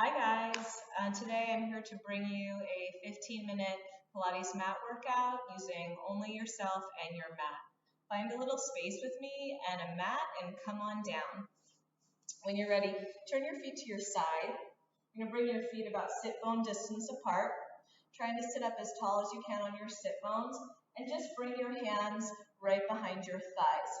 Hi guys, today I'm here to bring you a 15-minute Pilates mat workout using only yourself and your mat. Find a little space with me and a mat and come on down. When you're ready, turn your feet to your side. You're going to bring your feet about sit bone distance apart, trying to sit up as tall as you can on your sit bones, and just bring your hands right behind your thighs.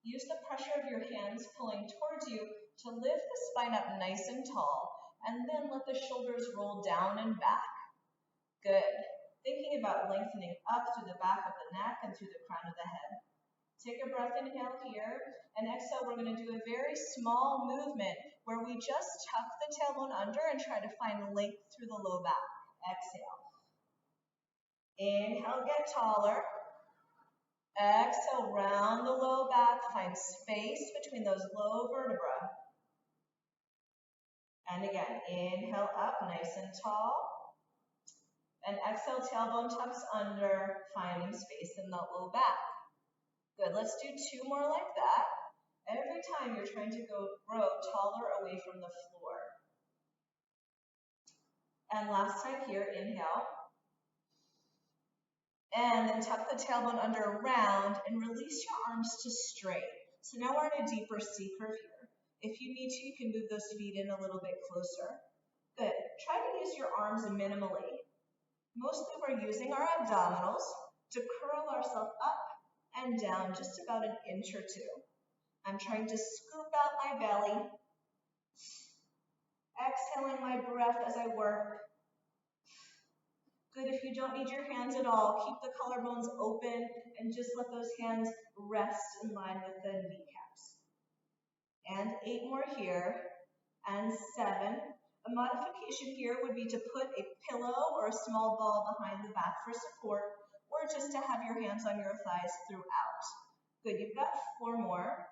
Use the pressure of your hands pulling towards you to lift the spine up nice and tall, and then let the shoulders roll down and back. Good. Thinking about lengthening up through the back of the neck and through the crown of the head. Take a breath, inhale here, and exhale. We're going to do a very small movement where we just tuck the tailbone under and try to find length through the low back. Exhale. Inhale, get taller. Exhale, round the low back. Find space between those low vertebrae. And again, inhale up, nice and tall. And exhale, tailbone tucks under, finding space in the low back. Good, let's do two more like that. Every time you're trying to grow taller away from the floor. And last time here, inhale. And then tuck the tailbone under around and release your arms to straight. So now we're in a deeper C curve here. If you need to, you can move those feet in a little bit closer. Good. Try to use your arms minimally. Mostly we're using our abdominals to curl ourselves up and down just about an inch or two. I'm trying to scoop out my belly. Exhaling my breath as I work. Good. If you don't need your hands at all, keep the collarbones open and just let those hands rest in line with the kneecaps. And 8 more here, and 7. A modification here would be to put a pillow or a small ball behind the back for support, or just to have your hands on your thighs throughout. Good, you've got 4 more,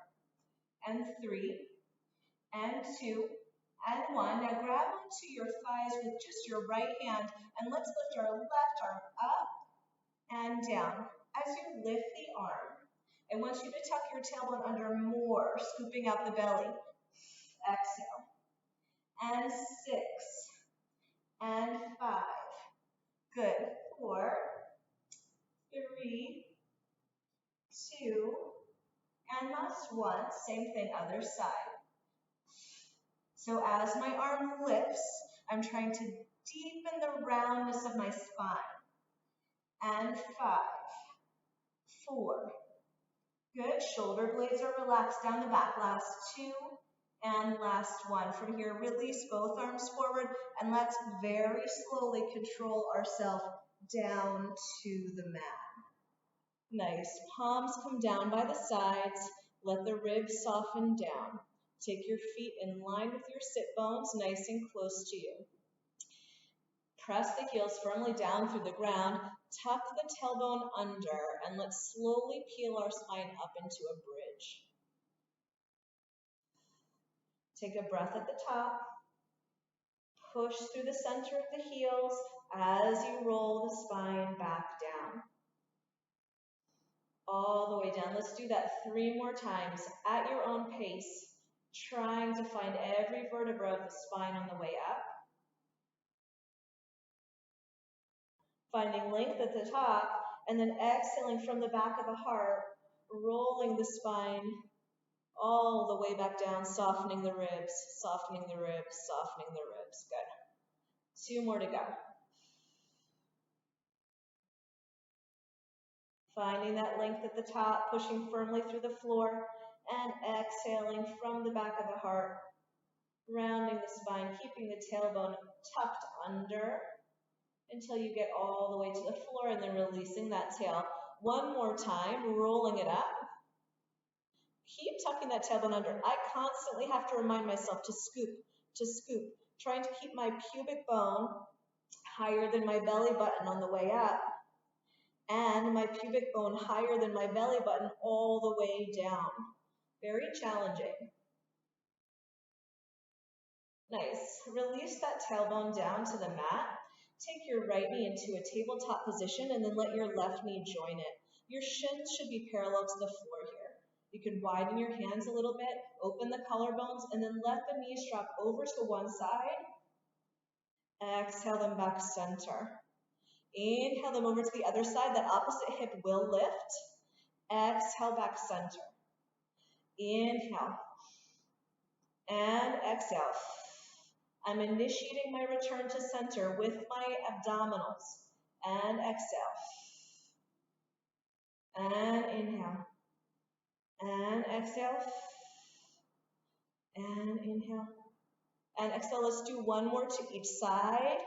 and 3, and 2, and 1. Now grab onto your thighs with just your right hand, and let's lift our left arm up and down. As you lift the arm, I want you to tuck your tailbone under more, scooping out the belly. Exhale. And 6. And 5. Good. 4. 3. 2. And last 1. Same thing, other side. So as my arm lifts, I'm trying to deepen the roundness of my spine. And 5. 4. Good. Shoulder blades are relaxed down the back. Last 2 and last 1. From here, release both arms forward and let's very slowly control ourselves down to the mat. Nice. Palms come down by the sides. Let the ribs soften down. Take your feet in line with your sit bones, nice and close to you. Press the heels firmly down through the ground. Tuck the tailbone under, and let's slowly peel our spine up into a bridge. Take a breath at the top. Push through the center of the heels as you roll the spine back down. All the way down. Let's do that 3 more times at your own pace, trying to find every vertebra of the spine on the way up. Finding length at the top, and then exhaling from the back of the heart, rolling the spine all the way back down, softening the ribs, softening the ribs, softening the ribs. Good. 2 more to go. Finding that length at the top, pushing firmly through the floor, and exhaling from the back of the heart, rounding the spine, keeping the tailbone tucked under, until you get all the way to the floor and then releasing that tail. 1 more time, rolling it up. Keep tucking that tailbone under. I constantly have to remind myself to scoop, trying to keep my pubic bone higher than my belly button on the way up, and my pubic bone higher than my belly button all the way down. Very challenging. Nice. Release that tailbone down to the mat. Take your right knee into a tabletop position and then let your left knee join it. Your shins should be parallel to the floor here. You can widen your hands a little bit, open the collarbones, and then let the knees drop over to one side Exhale them back center. Inhale them over to the other side. That opposite hip will lift. Exhale back center. Inhale. And exhale. I'm initiating my return to center with my abdominals. And exhale. And inhale. And exhale. And inhale. And exhale. Let's do one more to each side.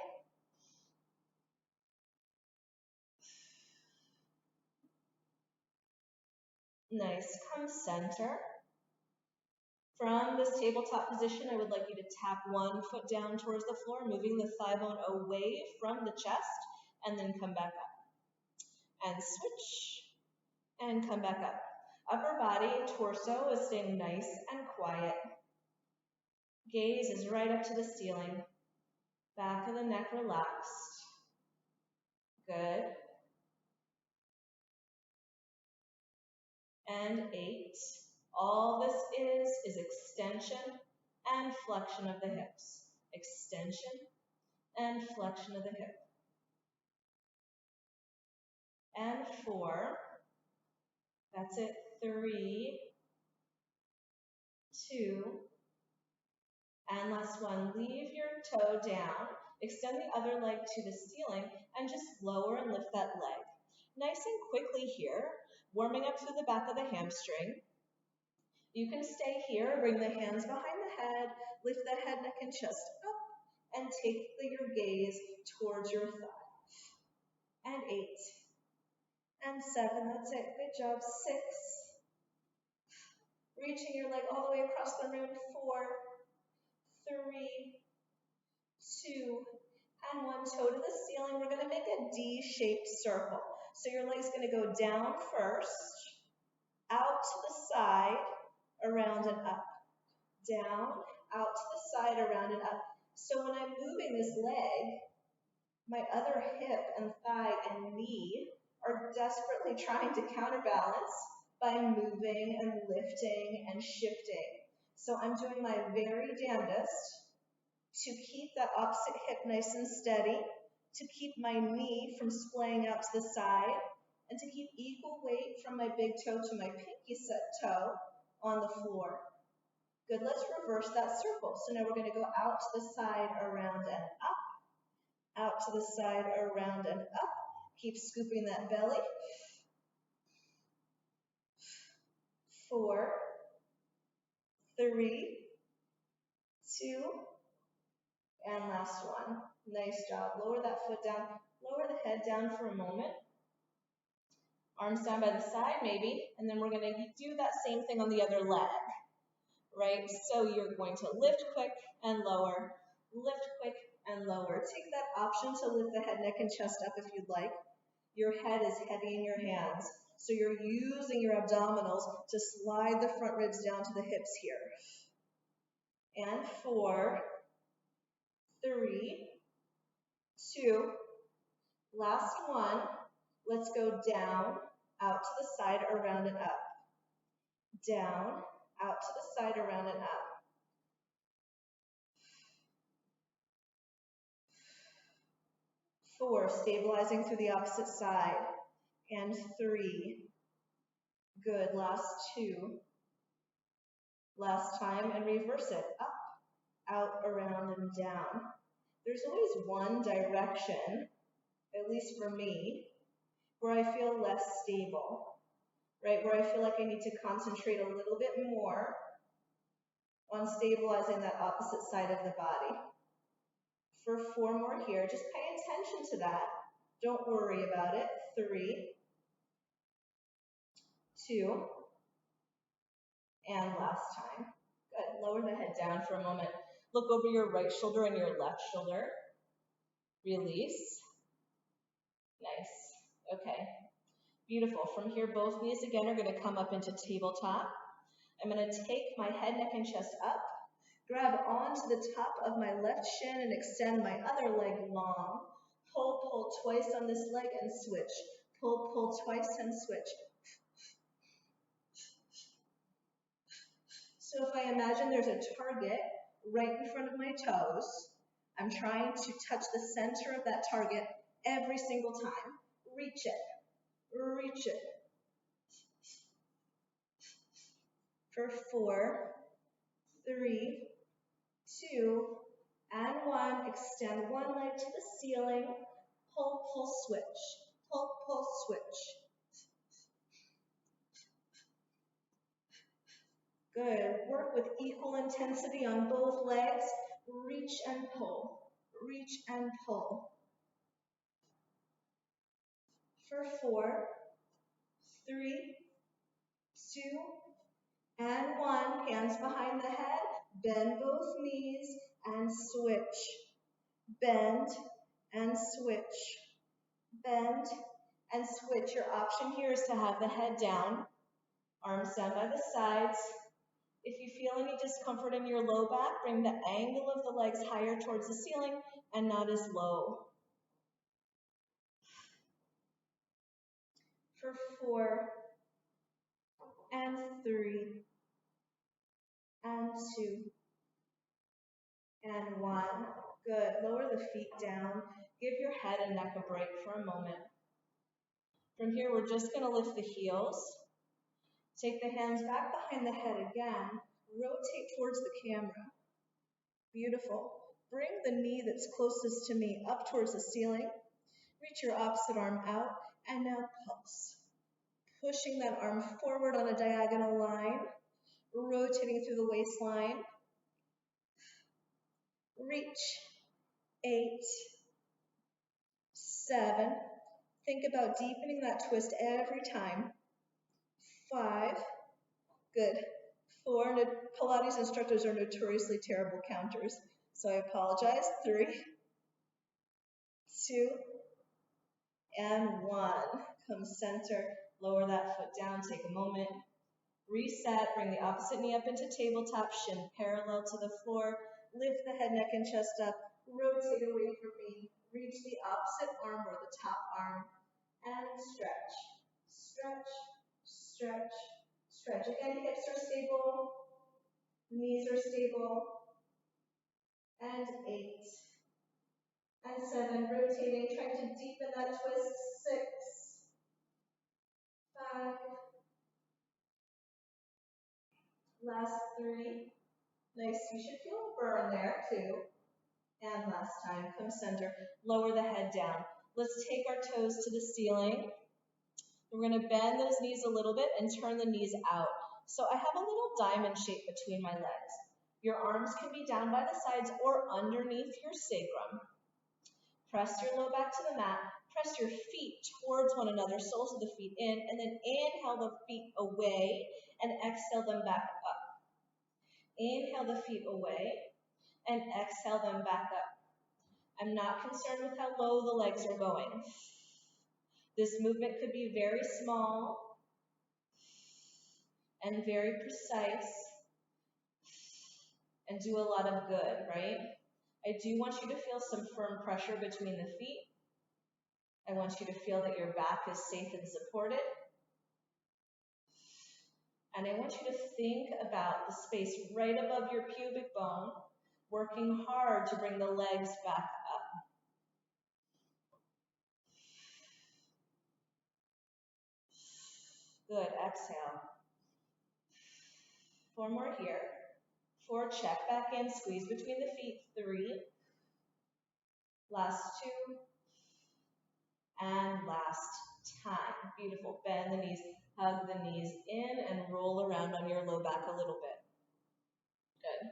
Nice. Come center. From this tabletop position, I would like you to tap one foot down towards the floor, moving the thigh bone away from the chest, and then come back up. And switch, and come back up. Upper body, torso is staying nice and quiet. Gaze is right up to the ceiling. Back of the neck relaxed. Good. And 8. All this is extension and flexion of the hips. Extension and flexion of the hip. And 4. That's it. 3, 2, and last one. Leave your toe down. Extend the other leg to the ceiling and just lower and lift that leg. Nice and quickly here, warming up through the back of the hamstring. You can stay here, bring the hands behind the head, lift the head, neck, and chest up, and take your gaze towards your thigh. And 8. And 7, that's it. Good job. 6. Reaching your leg all the way across the room. 4, 3, 2, and 1. Toe to the ceiling. We're going to make a D-shaped circle. So your leg's going to go down first, out to the side, around and up. Down, out to the side, around and up. So when I'm moving this leg, my other hip and thigh and knee are desperately trying to counterbalance by moving and lifting and shifting. So I'm doing my very damnedest to keep that opposite hip nice and steady, to keep my knee from splaying out to the side, and to keep equal weight from my big toe to my pinky set toe on the floor. Good, let's reverse that circle. So now we're going to go out to the side, around and up, out to the side, around and up. Keep scooping that belly. 4, 3, 2, and last one. Nice job. Lower that foot down. Lower the head down for a moment. Arms down by the side maybe, and then we're going to do that same thing on the other leg, right? So you're going to lift quick and lower, lift quick and lower. Take that option to lift the head, neck, and chest up if you'd like. Your head is heavy in your hands, so you're using your abdominals to slide the front ribs down to the hips here. And 4, 3, 2, last one. Let's go down, out to the side, around and up. Down, out to the side, around and up. 4, stabilizing through the opposite side. And 3. Good, last 2. Last time, and reverse it. Up, out, around, and down. There's always one direction, at least for me, where I feel less stable, right? Where I feel like I need to concentrate a little bit more on stabilizing that opposite side of the body. For 4 more here, just pay attention to that. Don't worry about it. 3, 2, and last time. Good. Lower the head down for a moment. Look over your right shoulder and your left shoulder. Release. Nice. Okay. Beautiful. From here, both knees again are going to come up into tabletop. I'm going to take my head, neck, and chest up. Grab onto the top of my left shin and extend my other leg long. Pull, pull twice on this leg and switch. Pull, pull twice and switch. So if I imagine there's a target right in front of my toes, I'm trying to touch the center of that target every single time. Reach it, reach it. For 4, 3, 2, and 1. Extend one leg to the ceiling. Pull, pull, switch. Pull, pull, switch. Good. Work with equal intensity on both legs. Reach and pull. Reach and pull. For 4, 3, 2, and 1. Hands behind the head. Bend both knees and switch. Bend and switch. Bend and switch. Your option here is to have the head down, arms down by the sides. If you feel any discomfort in your low back, bring the angle of the legs higher towards the ceiling and not as low. For 4, and 3, and 2, and 1. Good. Lower the feet down. Give your head and neck a break for a moment. From here, we're just going to lift the heels. Take the hands back behind the head again. Rotate towards the camera. Beautiful. Bring the knee that's closest to me up towards the ceiling. Reach your opposite arm out, and now pulse. Pushing that arm forward on a diagonal line, rotating through the waistline. Reach. 8, 7. Think about deepening that twist every time. 5. Good. 4. Pilates instructors are notoriously terrible counters, so I apologize. 3, 2, and 1. Come center. Lower that foot down. Take a moment. Reset. Bring the opposite knee up into tabletop. Shin parallel to the floor. Lift the head, neck, and chest up. Rotate away from me. Reach the opposite arm or the top arm. And stretch. Stretch. Stretch. Stretch. Again, hips are stable. Knees are stable. And 8. And 7. Rotating. Trying to deepen that twist. 6. 5. Last 3. Nice. You should feel a burn there too. And last time, come center. Lower the head down. Let's take our toes to the ceiling. We're going to bend those knees a little bit and turn the knees out. So I have a little diamond shape between my legs. Your arms can be down by the sides or underneath your sacrum. Press your low back to the mat. Press your feet towards one another, soles of the feet in, and then inhale the feet away and exhale them back up. Inhale the feet away and exhale them back up. I'm not concerned with how low the legs are going. This movement could be very small and very precise and do a lot of good, right? I do want you to feel some firm pressure between the feet. I want you to feel that your back is safe and supported. And I want you to think about the space right above your pubic bone, working hard to bring the legs back up. Good, exhale. 4 more here. 4, check back in, squeeze between the feet. 3, last 2, and last time. Beautiful, bend the knees, hug the knees in, and roll around on your low back a little bit. Good.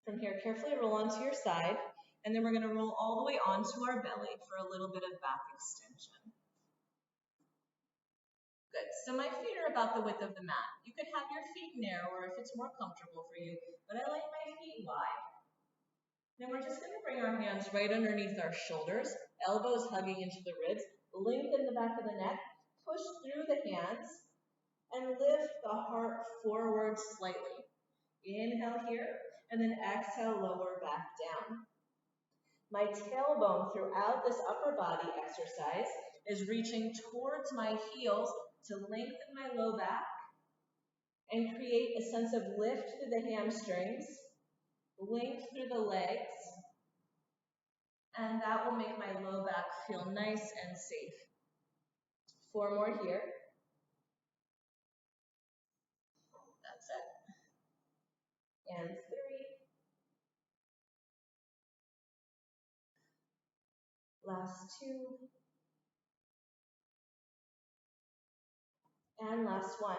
From here, carefully roll onto your side, and then we're going to roll all the way onto our belly for a little bit of back extension. Good. So my feet are about the width of the mat. You could have your feet narrower if it's more comfortable for you, but I like my feet wide. Then we're just going to bring our hands right underneath our shoulders, elbows hugging into the ribs, lengthen the back of the neck, push through the hands, and lift the heart forward slightly. Inhale here, and then exhale, lower back down. My tailbone throughout this upper body exercise is reaching towards my heels to lengthen my low back and create a sense of lift through the hamstrings, length through the legs, and that will make my low back feel nice and safe. 4 more here. That's it. And 3. Last 2. And last 1.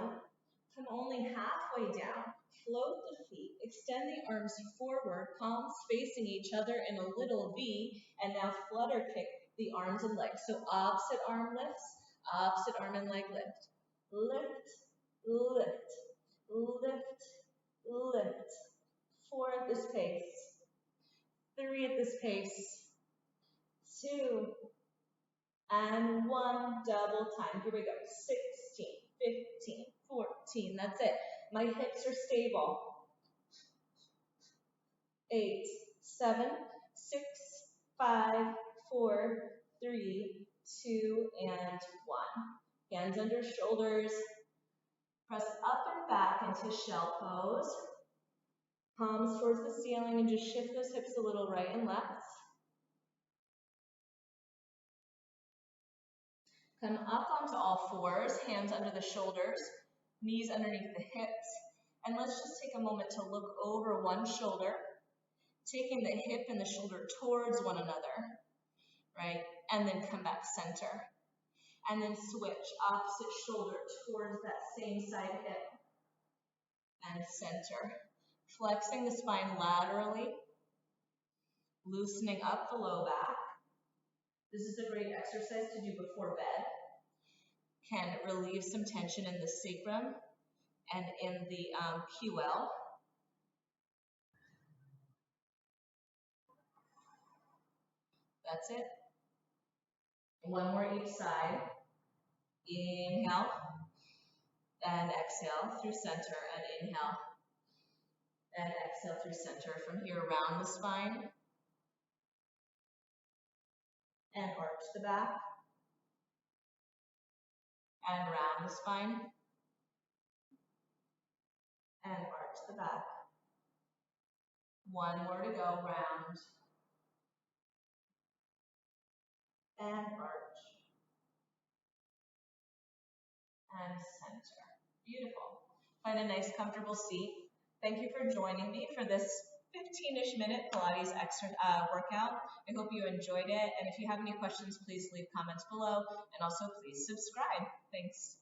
Come only halfway down. Float the feet. Extend the arms forward, palms facing each other in a little V. And now flutter kick the arms and legs. So opposite arm lifts, opposite arm and leg lift. Lift, lift, lift, lift. 4 at this pace. 3 at this pace. 2. And 1. Double time. Here we go. 16, 15, 14. That's it. My hips are stable. 8, 7, 6, 5, 4, 3, 2, and 1. Hands under shoulders. Press up and back into shell pose. Palms towards the ceiling and just shift those hips a little right and left. Come up onto all fours, hands under the shoulders, knees underneath the hips. And let's just take a moment to look over one shoulder, taking the hip and the shoulder towards one another, right? And then come back center. And then switch opposite shoulder towards that same side hip and center. Flexing the spine laterally, loosening up the low back. This is a great exercise to do before bed. Can relieve some tension in the sacrum and in the QL. That's it. 1 more each side. Inhale and exhale through center and inhale and exhale through center. From here, round the spine and arch the back and round the spine and arch the back. 1 more to go, round and arch and center. Beautiful. Find a nice comfortable seat. Thank you for joining me for this 15-ish minute Pilates workout. I hope you enjoyed it. And if you have any questions, please leave comments below. And also please subscribe. Thanks.